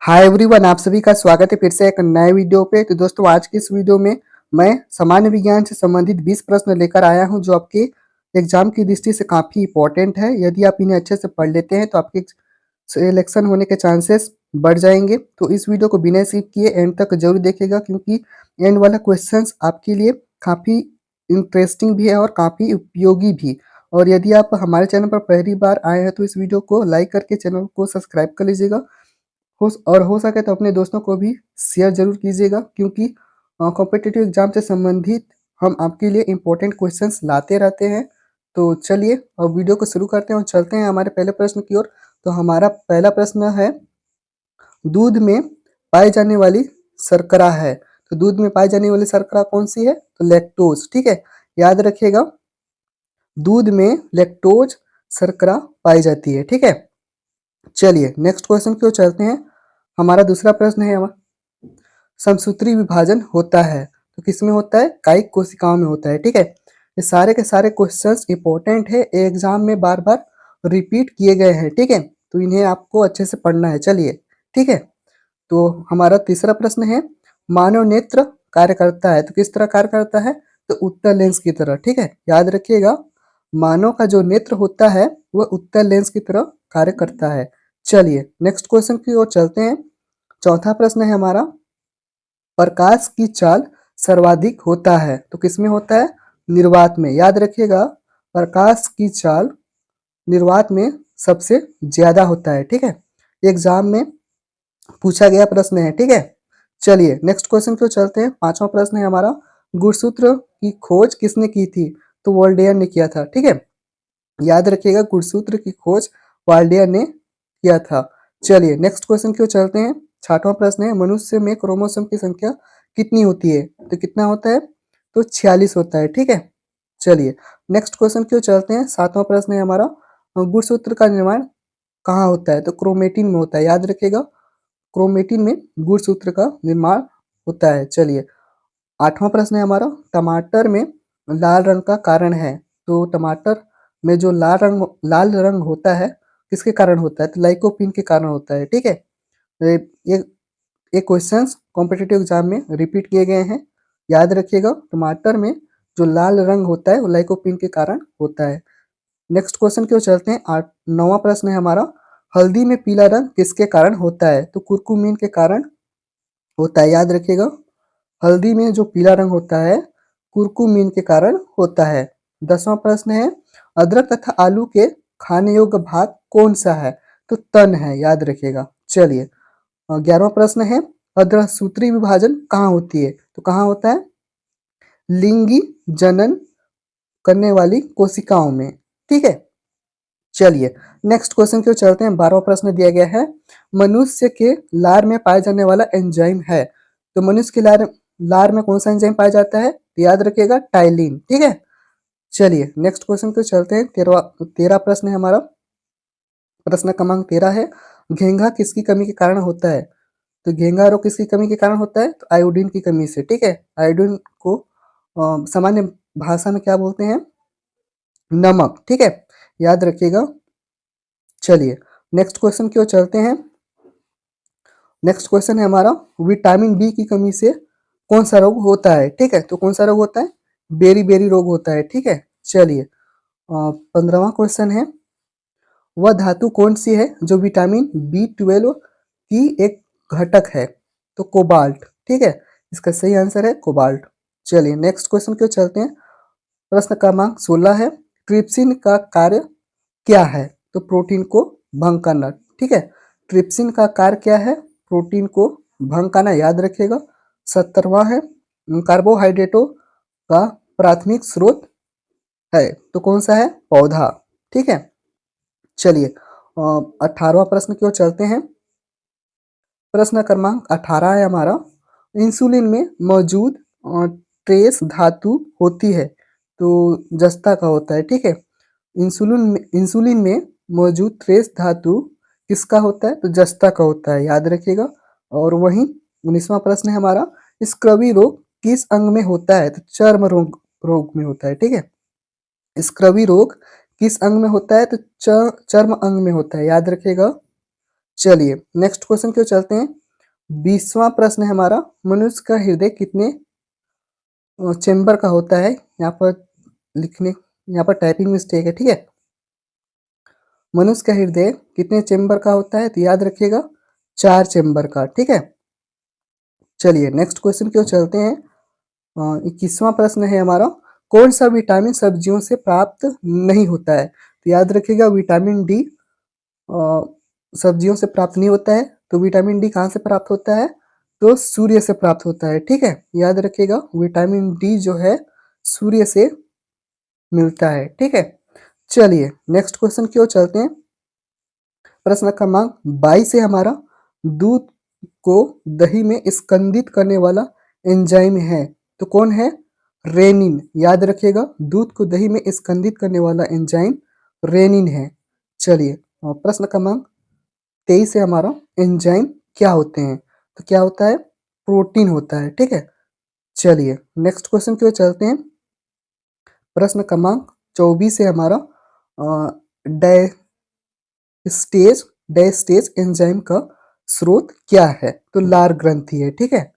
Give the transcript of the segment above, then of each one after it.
Hi everyone, आप सभी का स्वागत है फिर से एक नए वीडियो पे। तो दोस्तों, आज की इस वीडियो में मैं सामान्य विज्ञान से संबंधित 20 प्रश्न लेकर आया हूं जो आपके एग्जाम की दृष्टि से काफ़ी इंपॉर्टेंट है। यदि आप इन्हें अच्छे से पढ़ लेते हैं तो आपके सिलेक्शन होने के चांसेस बढ़ जाएंगे। तो इस वीडियो को बिना स्किप किए एंड तक जरूर देखिएगा, क्योंकि एंड वाला क्वेश्चंस आपके लिए काफ़ी इंटरेस्टिंग भी है और काफ़ी उपयोगी भी। और यदि आप हमारे चैनल पर पहली बार आए हैं तो इस वीडियो को लाइक करके चैनल को सब्सक्राइब कर लीजिएगा। हो सके तो अपने दोस्तों को भी शेयर ज़रूर कीजिएगा, क्योंकि कॉम्पिटिटिव एग्जाम से संबंधित हम आपके लिए इम्पोर्टेंट क्वेश्चंस लाते रहते हैं। तो चलिए अब वीडियो को शुरू करते हैं और चलते हैं हमारे पहले प्रश्न की ओर। तो हमारा पहला प्रश्न है, दूध में पाई जाने वाली शर्करा है। तो दूध में पाई जाने वाली शर्करा कौन सी है? तो लैक्टोज। ठीक है, याद रखिएगा, दूध में लैक्टोज शर्करा पाई जाती है। ठीक है, चलिए नेक्स्ट क्वेश्चन की ओर चलते हैं। हमारा दूसरा प्रश्न है, समसूत्री विभाजन होता है तो किसमें होता है? कायिक कोशिकाओं में होता है। ठीक है, ये सारे के सारे क्वेश्चंस इंपॉर्टेंट है, एग्जाम में बार बार रिपीट किए गए हैं। ठीक है, तो इन्हें आपको अच्छे से पढ़ना है। चलिए, ठीक है, तो हमारा तीसरा प्रश्न है, मानव नेत्र कार्य करता है तो किस तरह कार्य करता है? तो उत्तल लेंस की तरह। ठीक है, याद रखिएगा, मानव का जो नेत्र होता है वह उत्तल लेंस की तरह कार्य करता है। चलिए नेक्स्ट क्वेश्चन की ओर चलते हैं। चौथा प्रश्न है हमारा, प्रकाश की चाल सर्वाधिक होता है तो किसमें होता है? निर्वात में। याद रखिएगा, प्रकाश की चाल निर्वात में सबसे ज्यादा होता है। ठीक है, एग्जाम में पूछा गया प्रश्न है। ठीक है, चलिए नेक्स्ट क्वेश्चन की ओर चलते हैं। पांचवा प्रश्न है हमारा, गुणसूत्र की खोज किसने की थी? तो वोल्टेयर ने किया था। ठीक है, याद रखिएगा, गुणसूत्र की खोज वाल्डेयर ने किया था। चलिए नेक्स्ट क्वेश्चन की ओर चलते हैं। छठवां प्रश्न है, मनुष्य में क्रोमोसोम की संख्या कितनी होती है? तो कितना होता है? तो 46 होता है। ठीक है, चलिए नेक्स्ट क्वेश्चन की ओर चलते हैं। सातवां प्रश्न है हमारा, गुणसूत्र का निर्माण कहाँ होता है? तो क्रोमेटिन में होता है। याद रखिएगा, क्रोमेटिन में गुणसूत्र का निर्माण होता है। चलिए आठवां प्रश्न है हमारा, टमाटर में लाल रंग का कारण है। तो टमाटर में जो लाल रंग होता है किसके कारण होता है? तो लाइकोपिन के कारण होता है। ठीक है, ये ये क्वेश्चंस कॉम्पिटिटिव एग्जाम में रिपीट किए गए हैं। याद रखिएगा, टमाटर में जो लाल रंग होता है वो लाइकोपिन के कारण होता है। नेक्स्ट क्वेश्चन की ओर चलते हैं। नौवां प्रश्न है हमारा, हल्दी में पीला रंग किसके कारण होता है? तो कुरकुमीन के कारण होता है। याद रखिएगा, हल्दी में जो पीला रंग होता है कुरकुमीन के कारण होता है। 10वां प्रश्न है, अदरक तथा आलू के खाने योग्य भाग कौन सा है? तो तन है। याद रखिएगा। चलिए 11वां प्रश्न है, अधसूत्री विभाजन कहाँ होती है? तो कहाँ होता है? लिंगी जनन करने वाली कोशिकाओं में। ठीक है, चलिए नेक्स्ट क्वेश्चन की ओर चलते हैं। 12वां प्रश्न दिया गया है, मनुष्य के लार में पाया जाने वाला एंजाइम है। तो मनुष्य के लार में कौन सा एंजाइम पाया जाता है? तो याद रखिएगा, टाइलिन। ठीक है, चलिए नेक्स्ट क्वेश्चन की ओर चलते हैं। 13 प्रश्न है हमारा, प्रश्न क्रमांक 13 है, घेंघा किसकी कमी के कारण होता है? तो घेंघा रोग किसकी कमी के कारण होता है? तो आयोडीन की कमी से। ठीक है, आयोडीन को सामान्य भाषा में क्या बोलते हैं? नमक। ठीक है, याद रखिएगा। चलिए नेक्स्ट क्वेश्चन की ओर चलते हैं। नेक्स्ट क्वेश्चन है हमारा, विटामिन बी की कमी से कौन सा रोग होता है? ठीक है, तो कौन सा रोग होता है? बेरी बेरी रोग होता है। ठीक है, चलिए 15वां क्वेश्चन है, वह धातु कौन सी है जो विटामिन B12 की एक घटक है? तो कोबाल्ट। ठीक है, इसका सही आंसर है कोबाल्ट। चलिए नेक्स्ट क्वेश्चन की ओर चलते हैं। प्रश्न क्रमांक 16 है, ट्रिप्सिन का कार्य क्या है? तो प्रोटीन को भंग करना। ठीक है, ट्रिप्सिन का कार्य क्या है? प्रोटीन को भंग करना। याद रखिएगा। 17वां है, कार्बोहाइड्रेटों का प्राथमिक स्रोत है तो कौन सा है? पौधा। ठीक है, चलिए 18वां प्रश्न की ओर चलते हैं। प्रश्न क्रमांक 18 है हमारा, इंसुलिन में मौजूद ट्रेस धातु होती है तो जस्ता का होता है। ठीक है, इंसुलिन में मौजूद ट्रेस धातु किसका होता है? तो जस्ता का होता है। याद रखिएगा। और वहीं 19वां प्रश्न है हमारा, स्क्रवी रोग किस अंग में होता है? तो चर्म रोग में होता है। ठीक है, स्क्रवी रोग किस अंग में होता है? तो चर्म अंग में होता है। याद रखिएगा, चलिए नेक्स्ट क्वेश्चन की ओर चलते हैं। 20वां प्रश्न है हमारा, मनुष्य का हृदय कितने चेंबर का होता है? यहाँ पर लिखने, यहाँ पर टाइपिंग मिस्टेक है, ठीक है। मनुष्य का हृदय कितने चेंबर का होता है? तो याद रखिएगा 4 चेंबर का, ठीक है। चलिए नेक्स्ट क्वेश्चन की ओर चलते हैं। 21वां प्रश्न है हमारा, कौन सा विटामिन सब्जियों से प्राप्त नहीं होता है? तो याद रखिएगा विटामिन डी सब्जियों से प्राप्त नहीं होता है। तो विटामिन डी कहाँ से प्राप्त होता है? तो सूर्य से प्राप्त होता है, ठीक है। याद रखिएगा विटामिन डी जो है सूर्य से मिलता है, ठीक है। चलिए नेक्स्ट क्वेश्चन की ओर चलते हैं। प्रश्न क्रमांक 22 है हमारा, दूध को दही में स्कंदित करने वाला एंजाइम है, तो कौन है? रेनिन। याद रखिएगा दूध को दही में स्कंदित करने वाला एंजाइम रेनिन है। चलिए और प्रश्न क्रमांक 23 है हमारा, एंजाइम क्या होते हैं? तो क्या होता है? प्रोटीन होता है, ठीक है। चलिए नेक्स्ट क्वेश्चन की ओर चलते हैं। प्रश्न क्रमांक 24 है हमारा, डायस्टेज डायस्टेज एंजाइम का स्रोत क्या है? तो लार ग्रंथि है, ठीक है।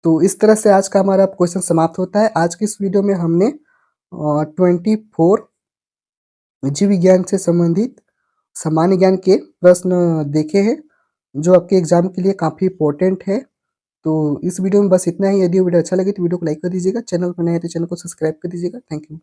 तो इस तरह से आज का हमारा क्वेश्चन समाप्त होता है। आज की इस वीडियो में हमने 24 जीव विज्ञान से संबंधित सामान्य ज्ञान के प्रश्न देखे हैं, जो आपके एग्जाम के लिए काफ़ी इंपॉर्टेंट है। तो इस वीडियो में बस इतना ही। यदि वीडियो अच्छा लगे तो वीडियो को लाइक कर दीजिएगा, चैनल पर नए हैं तो चैनल को सब्सक्राइब कर दीजिएगा। Thank you.